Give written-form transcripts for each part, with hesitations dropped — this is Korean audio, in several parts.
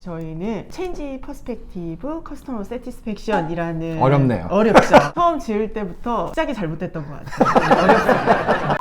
저희는 체인지 퍼스펙티브 커스터머 세티스팩션이라는 어렵네요. 어렵죠. 처음 지을 때부터 시작이 잘못됐던 것 같아요. 어렵습니다.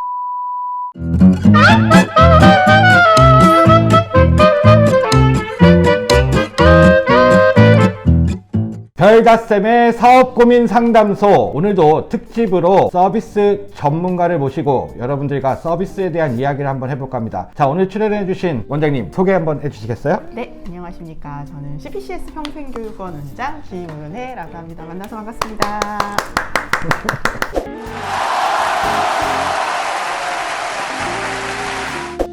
별다쌤의 사업고민 상담소, 오늘도 특집으로 서비스 전문가를 모시고 여러분들과 서비스에 대한 이야기를 한번 해볼까 합니다. 자, 오늘 출연해주신 원장님 소개 한번 해주시겠어요? 네, 안녕하십니까. 저는 CPCS 평생교육원 원장 김은혜라고 합니다. 만나서 반갑습니다.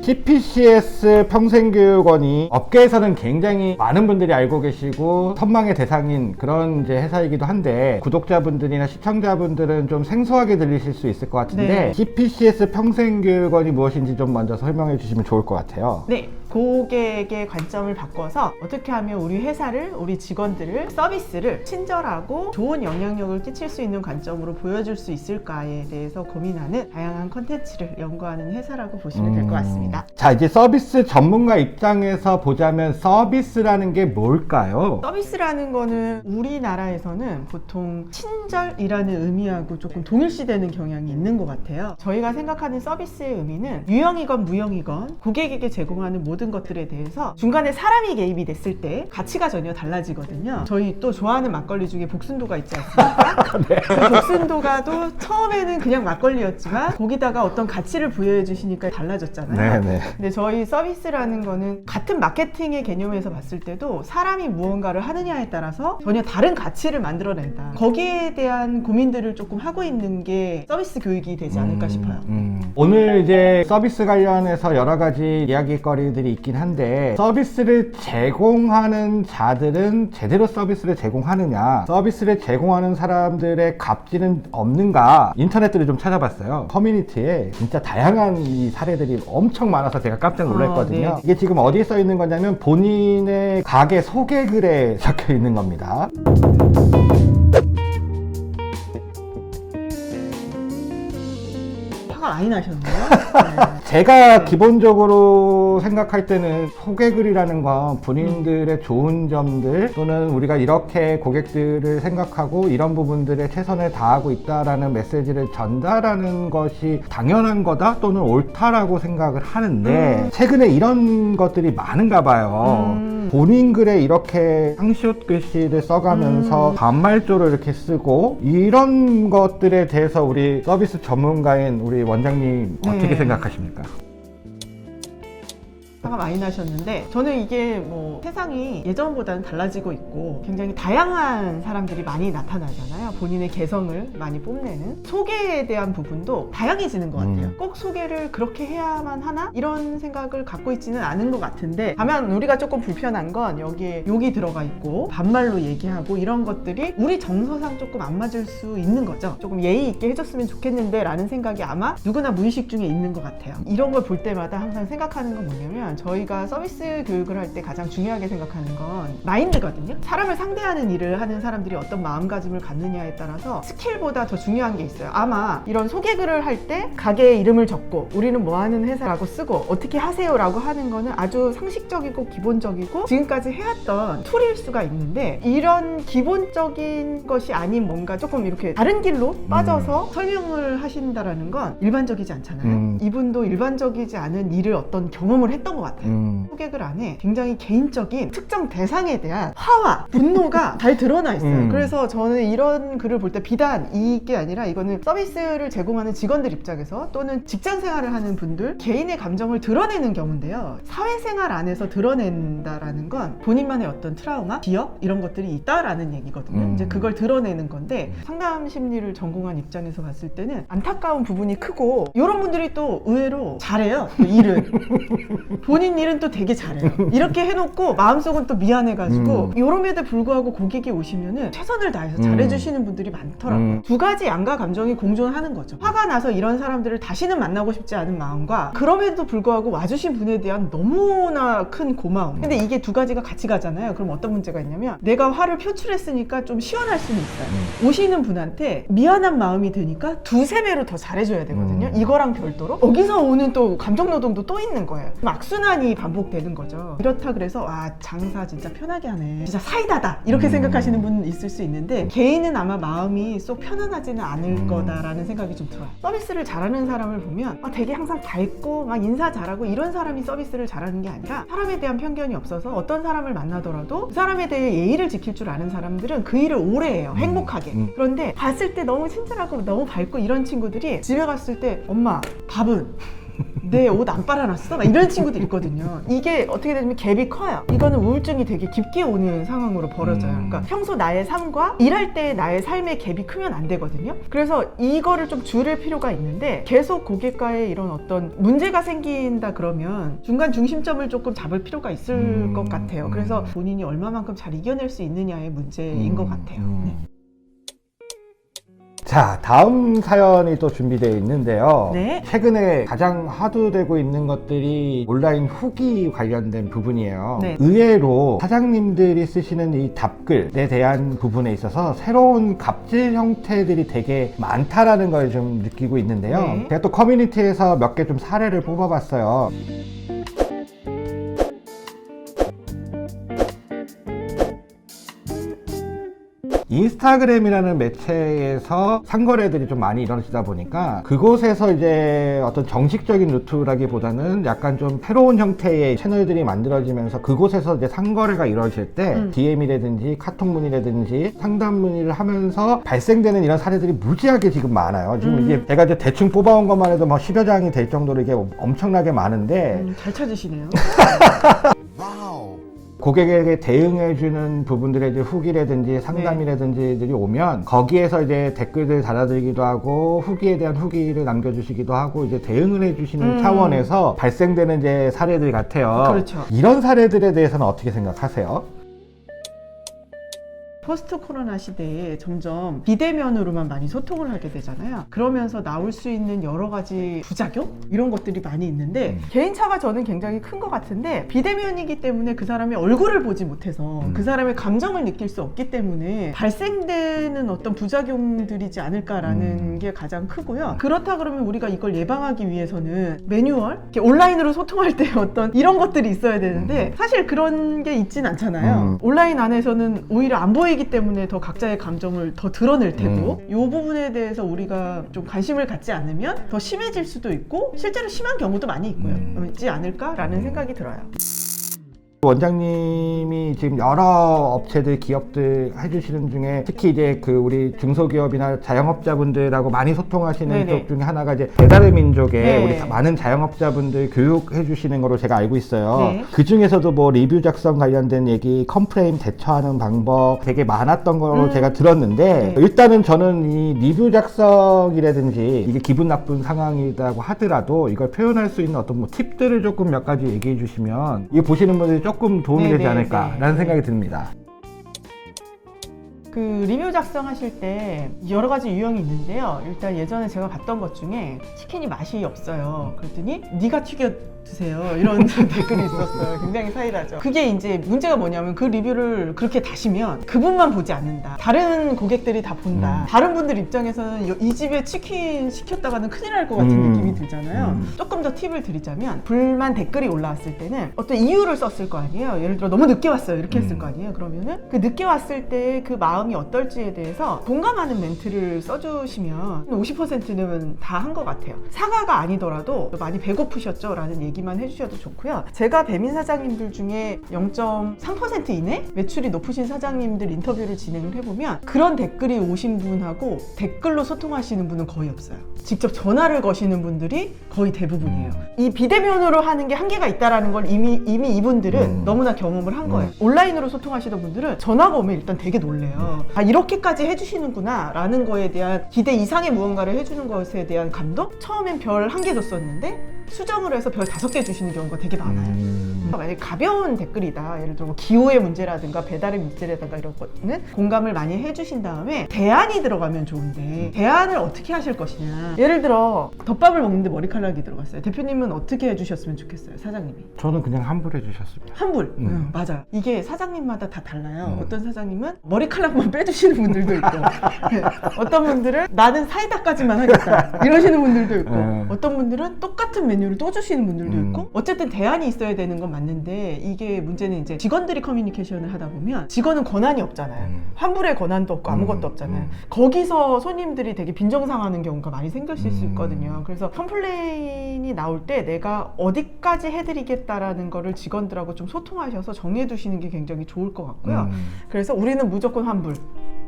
CPCS 평생교육원이 업계에서는 굉장히 많은 분들이 알고 계시고 선망의 대상인 그런 이제 회사이기도 한데, 구독자분들이나 시청자분들은 좀 생소하게 들리실 수 있을 것 같은데, 네. CPCS 평생교육원이 무엇인지 좀 먼저 설명해 주시면 좋을 것 같아요. 네, 고객의 관점을 바꿔서 어떻게 하면 우리 회사를, 우리 직원들을, 서비스를 친절하고 좋은 영향력을 끼칠 수 있는 관점으로 보여줄 수 있을까에 대해서 고민하는 다양한 컨텐츠를 연구하는 회사라고 보시면 될 것 같습니다. 자, 이제 서비스 전문가 입장에서 보자면 서비스라는 게 뭘까요? 서비스라는 거는 우리나라에서는 보통 친절이라는 의미하고 조금 동일시되는 경향이 있는 것 같아요. 저희가 생각하는 서비스의 의미는 유형이건 무형이건 고객에게 제공하는 모든 것들에 대해서 중간에 사람이 개입이 됐을 때 가치가 전혀 달라지거든요. 저희 또 좋아하는 막걸리 중에 복순도가 있지 않습니까? 네. 그 복순도가도 처음에는 그냥 막걸리였지만 거기다가 어떤 가치를 부여해 주시니까 달라졌잖아요. 네네. 근데 저희 서비스라는 거는 같은 마케팅의 개념에서 봤을 때도 사람이 무언가를 하느냐에 따라서 전혀 다른 가치를 만들어낸다. 거기에 대한 고민들을 조금 하고 있는 게 서비스 교육이 되지 않을까 싶어요. 오늘 이제 서비스 관련해서 여러 가지 이야기거리들이 있긴 한데, 서비스를 제공하는 자들은 제대로 서비스를 제공하느냐, 서비스를 제공하는 사람들의 갑질은 없는가, 인터넷들을 좀 찾아봤어요. 커뮤니티에 진짜 다양한 이 사례들이 엄청 많아서 제가 깜짝 놀랐거든요. 네. 이게 지금 어디에 써 있는 거냐면 본인의 가게 소개글에 적혀 있는 겁니다. 화가 많이 나셨네요. 네. 제가 기본적으로 생각할 때는 소개글이라는 건 본인들의 좋은 점들, 또는 우리가 이렇게 고객들을 생각하고 이런 부분들에 최선을 다하고 있다라는 메시지를 전달하는 것이 당연한 거다 또는 옳다라고 생각을 하는데, 최근에 이런 것들이 많은가 봐요. 본인 글에 이렇게 상시옷 글씨를 써가면서 반말조를 이렇게 쓰고, 이런 것들에 대해서 우리 서비스 전문가인 우리 원장님 어떻게 네. 생각하십니까? 화가 많이 나셨는데, 저는 이게 뭐 세상이 예전보다는 달라지고 있고 굉장히 다양한 사람들이 많이 나타나잖아요. 본인의 개성을 많이 뽐내는 소개에 대한 부분도 다양해지는 것 같아요. 꼭 소개를 그렇게 해야만 하나? 이런 생각을 갖고 있지는 않은 것 같은데, 다만 우리가 조금 불편한 건 여기에 욕이 들어가 있고 반말로 얘기하고 이런 것들이 우리 정서상 조금 안 맞을 수 있는 거죠. 조금 예의 있게 해줬으면 좋겠는데 라는 생각이 아마 누구나 무의식 중에 있는 것 같아요. 이런 걸 볼 때마다 항상 생각하는 건 뭐냐면, 저희가 서비스 교육을 할 때 가장 중요하게 생각하는 건 마인드거든요. 사람을 상대하는 일을 하는 사람들이 어떤 마음가짐을 갖느냐에 따라서 스킬보다 더 중요한 게 있어요. 아마 이런 소개글을 할 때 가게의 이름을 적고 우리는 뭐 하는 회사라고 쓰고 어떻게 하세요 라고 하는 거는 아주 상식적이고 기본적이고 지금까지 해왔던 툴일 수가 있는데, 이런 기본적인 것이 아닌 뭔가 조금 이렇게 다른 길로 빠져서 설명을 하신다라는 건 일반적이지 않잖아요. 이분도 일반적이지 않은 일을 어떤 경험을 했던 것 같아요. 소개글 안에 굉장히 개인적인 특정 대상에 대한 화와 분노가 잘 드러나 있어요. 그래서 저는 이런 글을 볼 때 비단 이게 아니라 이거는 서비스를 제공하는 직원들 입장에서 또는 직장 생활을 하는 분들 개인의 감정을 드러내는 경우인데요. 사회생활 안에서 드러낸다라는 건 본인만의 어떤 트라우마, 기억 이런 것들이 있다라는 얘기거든요. 이제 그걸 드러내는 건데, 상담 심리를 전공한 입장에서 봤을 때는 안타까운 부분이 크고, 이런 분들이 또 의외로 잘해요. 또 일은 본인 일은 또 되게 잘해요. 이렇게 해놓고 마음속은 또 미안해가지고 이럼에도 불구하고 고객이 오시면은 최선을 다해서 잘해주시는 분들이 많더라고요. 두 가지 양가 감정이 공존하는 거죠. 화가 나서 이런 사람들을 다시는 만나고 싶지 않은 마음과, 그럼에도 불구하고 와주신 분에 대한 너무나 큰 고마움. 근데 이게 두 가지가 같이 가잖아요. 그럼 어떤 문제가 있냐면, 내가 화를 표출했으니까 좀 시원할 수는 있어요. 오시는 분한테 미안한 마음이 드니까 두세 배로 더 잘해줘야 되거든요. 이거랑 별도로 거기서 오는 또 감정 노동도 또 있는 거예요. 악순환 악순환이 반복되는 거죠. 이렇다 그래서 장사 진짜 편하게 하네, 진짜 사이다다 이렇게 생각하시는 분 있을 수 있는데 개인은 아마 마음이 쏙 편안하지는 않을 거다라는 생각이 좀 들어요. 서비스를 잘하는 사람을 보면 되게 항상 밝고 막 인사 잘하고 이런 사람이 서비스를 잘하는 게 아니라 사람에 대한 편견이 없어서 어떤 사람을 만나더라도 그 사람에 대해 예의를 지킬 줄 아는 사람들은 그 일을 오래 해요. 행복하게. 그런데 봤을 때 너무 친절하고 너무 밝고 이런 친구들이 집에 갔을 때 엄마 밥은 내 옷 안 빨아놨어? 막 이런 친구도 있거든요. 이게 어떻게 되면 갭이 커요. 이거는 우울증이 되게 깊게 오는 상황으로 벌어져요. 그러니까 평소 나의 삶과 일할 때 나의 삶의 갭이 크면 안 되거든요. 그래서 이거를 좀 줄일 필요가 있는데 계속 고객과의 이런 어떤 문제가 생긴다 그러면 중간 중심점을 조금 잡을 필요가 있을 것 같아요. 그래서 본인이 얼마만큼 잘 이겨낼 수 있느냐의 문제인 것 같아요. 네. 자, 다음 사연이 또 준비되어 있는데요. 네. 최근에 가장 화두되고 있는 것들이 온라인 후기 관련된 부분이에요. 네. 의외로 사장님들이 쓰시는 이 답글에 대한 부분에 있어서 새로운 갑질 형태들이 되게 많다라는 걸 좀 느끼고 있는데요. 네. 제가 또 커뮤니티에서 몇 개 좀 사례를 뽑아봤어요. 인스타그램이라는 매체에서 상거래들이 좀 많이 이루어지다 보니까 그곳에서 이제 어떤 정식적인 루트라기보다는 약간 좀 새로운 형태의 채널들이 만들어지면서 그곳에서 이제 상거래가 이루어질 때 DM이라든지 카톡 문의라든지 상담 문의를 하면서 발생되는 이런 사례들이 무지하게 지금 많아요. 지금 이게 제가 이제 대충 뽑아온 것만 해도 뭐 10여 장이 될 정도로 이게 엄청나게 많은데 잘 찾으시네요. 고객에게 대응해주는 부분들의 이제 후기라든지 상담이라든지들이 오면 거기에서 이제 댓글들 달아들기도 하고 후기에 대한 후기를 남겨주시기도 하고 이제 대응을 해주시는 차원에서 발생되는 이제 사례들 같아요. 그렇죠. 이런 사례들에 대해서는 어떻게 생각하세요? 포스트 코로나 시대에 점점 비대면으로만 많이 소통을 하게 되잖아요. 그러면서 나올 수 있는 여러 가지 부작용? 이런 것들이 많이 있는데 개인차가 저는 굉장히 큰 것 같은데 비대면이기 때문에 그 사람의 얼굴을 보지 못해서 그 사람의 감정을 느낄 수 없기 때문에 발생되는 어떤 부작용들이지 않을까라는 게 가장 크고요. 그렇다 그러면 우리가 이걸 예방하기 위해서는 매뉴얼? 이렇게 온라인으로 소통할 때 어떤 이런 것들이 있어야 되는데 사실 그런 게 있진 않잖아요. 온라인 안에서는 오히려 안 보이기 때문에 더 각자의 감정을 더 드러낼 테고 이 부분에 대해서 우리가 좀 관심을 갖지 않으면 더 심해질 수도 있고 실제로 심한 경우도 많이 있고요. 있지 않을까라는 생각이 들어요. 원장님이 지금 여러 업체들, 기업들 해주시는 중에 특히 이제 그 우리 중소기업이나 자영업자분들하고 많이 소통하시는 네네. 쪽 중에 하나가 이제 배달의 민족에 네. 우리 많은 자영업자분들 교육해 주시는 거로 제가 알고 있어요. 네. 그 중에서도 뭐 리뷰 작성 관련된 얘기, 컴플레인 대처하는 방법 되게 많았던 걸로 제가 들었는데 네. 일단은 저는 이 리뷰 작성이라든지 이게 기분 나쁜 상황이라고 하더라도 이걸 표현할 수 있는 어떤 뭐 팁들을 조금 몇 가지 얘기해 주시면 이거 보시는 분들이 조금 도움이 되지 않을까라는 생각이 듭니다. 그 리뷰 작성하실 때 여러 가지 유형이 있는데요. 일단 예전에 제가 봤던 것 중에 치킨이 맛이 없어요. 그랬더니 네가 튀겨 드세요. 이런 댓글이 있었어요. 굉장히 사이다죠. 그게 이제 문제가 뭐냐면 그 리뷰를 그렇게 다시면 그분만 보지 않는다. 다른 고객들이 다 본다. 다른 분들 입장에서는 이 집에 치킨 시켰다가는 큰일 날 것 같은 느낌이 들잖아요. 조금 더 팁을 드리자면 불만 댓글이 올라왔을 때는 어떤 이유를 썼을 거 아니에요. 예를 들어 너무 늦게 왔어요. 이렇게 했을 거 아니에요. 그러면은 그 늦게 왔을 때 그 마음이 어떨지에 대해서 공감하는 멘트를 써주시면 50%는 다 한 것 같아요. 사과가 아니더라도 많이 배고프셨죠? 라는 얘기만 해주셔도 좋고요. 제가 배민 사장님들 중에 0.3% 이내 매출이 높으신 사장님들 인터뷰를 진행을 해보면 그런 댓글이 오신 분하고 댓글로 소통하시는 분은 거의 없어요. 직접 전화를 거시는 분들이 거의 대부분이에요. 이 비대면으로 하는 게 한계가 있다는 걸 이미 이분들은 너무나 경험을 한 거예요. 온라인으로 소통하시던 분들은 전화가 오면 일단 되게 놀래요. 아, 이렇게까지 해주시는구나 라는 거에 대한 기대 이상의 무언가를 해주는 것에 대한 감동? 처음엔 별 1개 줬었는데 수정을 해서 별 5개 주시는 경우가 되게 많아요. 만약에 가벼운 댓글이다. 예를 들어 뭐 기호의 문제라든가 배달의 문제라든가 이런 거는 공감을 많이 해주신 다음에 대안이 들어가면 좋은데 대안을 어떻게 하실 것이냐. 예를 들어 덮밥을 먹는데 머리카락이 들어갔어요. 대표님은 어떻게 해주셨으면 좋겠어요? 사장님이. 저는 그냥 환불해 주셨습니다. 환불. 맞아요. 이게 사장님마다 다 달라요. 어떤 사장님은 머리카락만 빼주시는 분들도 있고 어떤 분들은 나는 사이다까지만 하겠다 이러시는 분들도 있고 어떤 분들은 똑같은 메뉴 메뉴를 또 주시는 분들도 있고 어쨌든 대안이 있어야 되는 건 맞는데 이게 문제는 이제 직원들이 커뮤니케이션을 하다 보면 직원은 권한이 없잖아요. 환불의 권한도 없고 아무것도 없잖아요. 거기서 손님들이 되게 빈정상하는 경우가 많이 생겼을 수 있거든요. 그래서 컴플레인이 나올 때 내가 어디까지 해드리겠다라는 거를 직원들하고 좀 소통하셔서 정해두시는 게 굉장히 좋을 것 같고요. 그래서 우리는 무조건 환불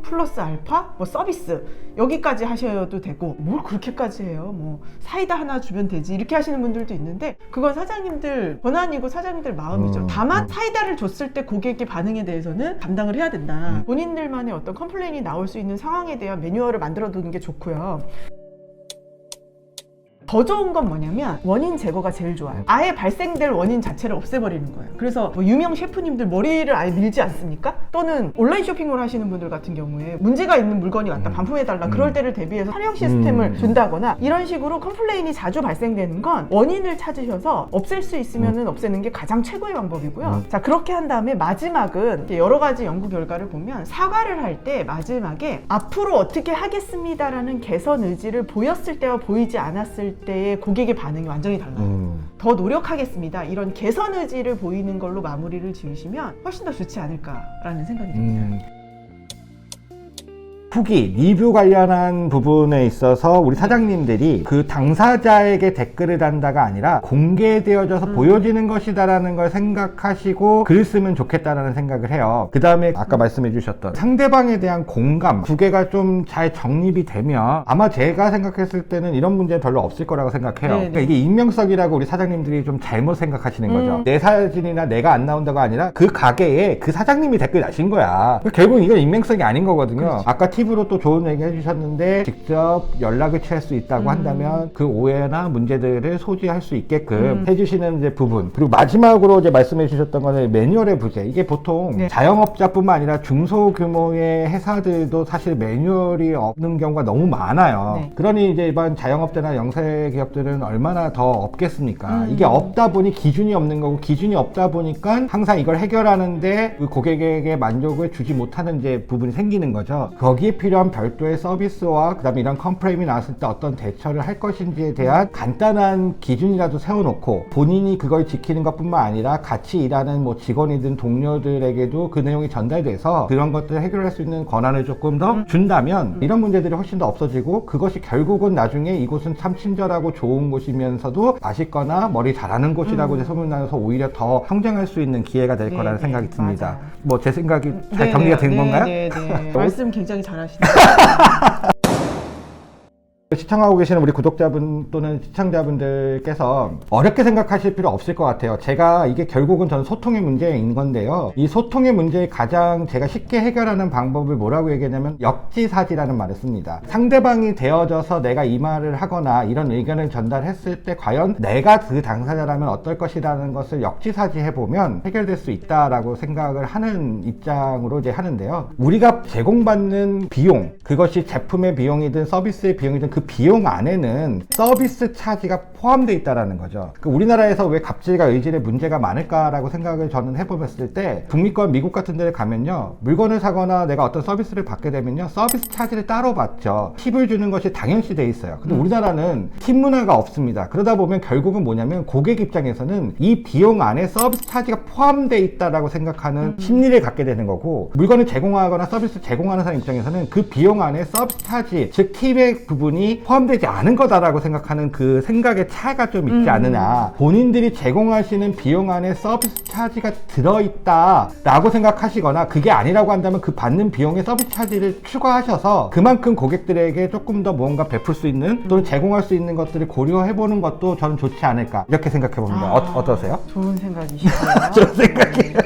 플러스 알파 뭐 서비스 여기까지 하셔도 되고 뭘 그렇게까지 해요. 뭐 사이다 하나 주면 되지 이렇게 하시는 분들도 있는데 그건 사장님들 권한이고 사장님들 마음이죠. 다만 사이다를 줬을 때 고객의 반응에 대해서는 감당을 해야 된다. 본인들만의 어떤 컴플레인이 나올 수 있는 상황에 대한 매뉴얼을 만들어 두는 게 좋고요. 더 좋은 건 뭐냐면 원인 제거가 제일 좋아요. 아예 발생될 원인 자체를 없애버리는 거예요. 그래서 뭐 유명 셰프님들 머리를 아예 밀지 않습니까? 또는 온라인 쇼핑을 하시는 분들 같은 경우에 문제가 있는 물건이 왔다 반품해달라 그럴 때를 대비해서 촬영 시스템을 준다거나 이런 식으로 컴플레인이 자주 발생되는 건 원인을 찾으셔서 없앨 수 있으면 없애는 게 가장 최고의 방법이고요. 자, 그렇게 한 다음에 마지막은 여러 가지 연구 결과를 보면 사과를 할 때 마지막에 앞으로 어떻게 하겠습니다라는 개선 의지를 보였을 때와 보이지 않았을 때의 고객의 반응이 완전히 달라요. 더 노력하겠습니다. 이런 개선 의지를 보이는 걸로 마무리를 지으시면 훨씬 더 좋지 않을까라는 생각이 듭니다. 후기, 리뷰 관련한 부분에 있어서 우리 사장님들이 그 당사자에게 댓글을 단다가 아니라 공개되어져서 보여지는 것이다라는 걸 생각하시고 글을 쓰면 좋겠다라는 생각을 해요. 그 다음에 아까 말씀해 주셨던 상대방에 대한 공감, 두 개가 좀 잘 정립이 되면 아마 제가 생각했을 때는 이런 문제는 별로 없을 거라고 생각해요. 그러니까 이게 익명성이라고 우리 사장님들이 좀 잘못 생각하시는 거죠. 내 사진이나 내가 안 나온다가 아니라 그 가게에 그 사장님이 댓글 다신 거야. 결국 이건 익명성이 아닌 거거든요. 그렇지. 아까 팁으로 또 좋은 얘기 해주셨는데 직접 연락을 취할 수 있다고 한다면 그 오해나 문제들을 소지할 수 있게끔 해주시는 이제 부분. 그리고 마지막으로 이제 말씀해 주셨던 거는 매뉴얼의 부재. 이게 보통 자영업자뿐만 아니라 중소규모의 회사들도 사실 매뉴얼이 없는 경우가 너무 많아요. 그러니 이제 일반 자영업자나 영세 기업들은 얼마나 더 없겠습니까? 이게 없다 보니 기준이 없는 거고 기준이 없다 보니까 항상 이걸 해결하는데 그 고객에게 만족을 주지 못하는 이제 부분이 생기는 거죠. 거기에 필요한 별도의 서비스와 그다음에 이런 컴플레인이 나왔을 때 어떤 대처를 할 것인지에 대한 간단한 기준이라도 세워놓고 본인이 그걸 지키는 것뿐만 아니라 같이 일하는 뭐 직원이든 동료들에게도 그 내용이 전달돼서 그런 것들을 해결할 수 있는 권한을 조금 더 준다면 이런 문제들이 훨씬 더 없어지고 그것이 결국은 나중에 이곳은 참 친절하고 좋은 곳이면서도 맛있거나 머리 잘하는 곳이라고 소문나서 오히려 더 성장할 수 있는 기회가 될 거라는 생각이 듭니다. 뭐 제 생각이 잘 정리가 된 건가요? 네네. 말씀 굉장히 잘하시네요. 시청하고 계시는 우리 구독자분 또는 시청자분들께서 어렵게 생각하실 필요 없을 것 같아요. 제가 이게 결국은 저는 소통의 문제인 건데요. 이 소통의 문제에 가장 제가 쉽게 해결하는 방법을 뭐라고 얘기하냐면 역지사지라는 말을 씁니다. 상대방이 되어져서 내가 이 말을 하거나 이런 의견을 전달했을 때 과연 내가 그 당사자라면 어떨 것이라는 것을 역지사지 해보면 해결될 수 있다라고 생각을 하는 입장으로 이제 하는데요. 우리가 제공받는 비용, 그것이 제품의 비용이든 서비스의 비용이든 그 비용 안에는 서비스 차지가 포함되어 있다는 거죠. 우리나라에서 왜 갑질과 의질의 문제가 많을까라고 생각을 저는 해보았을 때 북미권 미국 같은 데를 가면요, 물건을 사거나 내가 어떤 서비스를 받게 되면요, 서비스 차지를 따로 받죠. 팁을 주는 것이 당연시 돼 있어요. 근데 우리나라는 팁 문화가 없습니다. 그러다 보면 결국은 뭐냐면 고객 입장에서는 이 비용 안에 서비스 차지가 포함되어 있다라고 생각하는 심리를 갖게 되는 거고, 물건을 제공하거나 서비스 제공하는 사람 입장에서는 그 비용 안에 서비스 차지, 즉 팁의 부분이 포함되지 않은 거다라고 생각하는 그 생각의 차이가 좀 있지 않느냐. 본인들이 제공하시는 비용 안에 서비스 차지가 들어있다 라고 생각하시거나 그게 아니라고 한다면 그 받는 비용에 서비스 차지를 추가하셔서 그만큼 고객들에게 조금 더 무언가 베풀 수 있는 또는 제공할 수 있는 것들을 고려해보는 것도 저는 좋지 않을까 이렇게 생각해봅니다. 어떠세요? 좋은 생각이시고요. 좋은 생각이에요.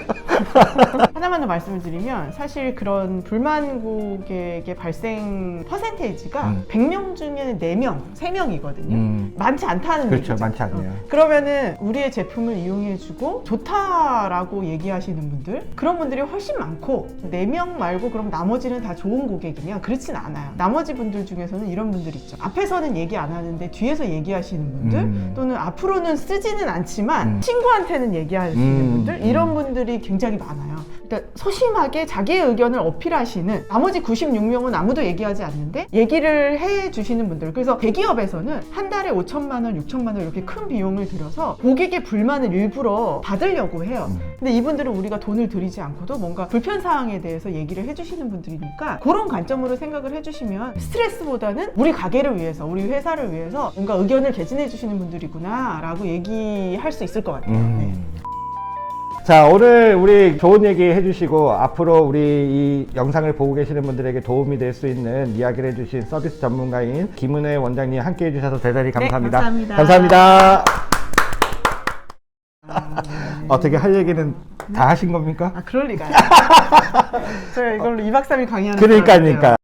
하나만 더 말씀을 드리면 사실 그런 불만 고객의 발생 퍼센테이지가 100명 중에 4명, 3명이거든요. 많지 않다는 그렇죠. 얘기죠. 많지 않네요. 그러면은 우리의 제품을 이용해주고 좋다라고 얘기하시는 분들, 그런 분들이 훨씬 많고 4명 말고 그럼 나머지는 다 좋은 고객이냐? 그렇진 않아요. 나머지 분들 중에서는 이런 분들 있죠. 앞에서는 얘기 안 하는데 뒤에서 얘기하시는 분들, 또는 앞으로는 쓰지는 않지만 친구한테는 얘기하시는 분들, 이런 분들이 굉장히 많아요. 그러니까 소심하게 자기의 의견을 어필하시는 나머지 96명은 아무도 얘기하지 않는데 얘기를 해주시는 분들. 그래서 대기업에서는 한 달에 5천만 원, 6천만 원 이렇게 큰 비용을 들여서 고객의 불만을 일부러 받으려고 해요. 근데 이분들은 우리가 돈을 들이지 않고도 뭔가 불편사항에 대해서 얘기를 해주시는 분들이니까 그런 관점으로 생각을 해주시면 스트레스보다는 우리 가게를 위해서, 우리 회사를 위해서 뭔가 의견을 개진해 주시는 분들이구나 라고 얘기할 수 있을 것 같아요. 네. 자, 오늘 우리 좋은 얘기 해주시고 앞으로 우리 이 영상을 보고 계시는 분들에게 도움이 될 수 있는 이야기를 해주신 서비스 전문가인 김은혜 원장님 함께 해주셔서 대단히 감사합니다. 네, 감사합니다. 감사합니다. 어떻게 할 얘기는 다 하신 겁니까? 아, 그럴 리가요. 제가 이걸로 2박 3일 강의하는 그러니까요.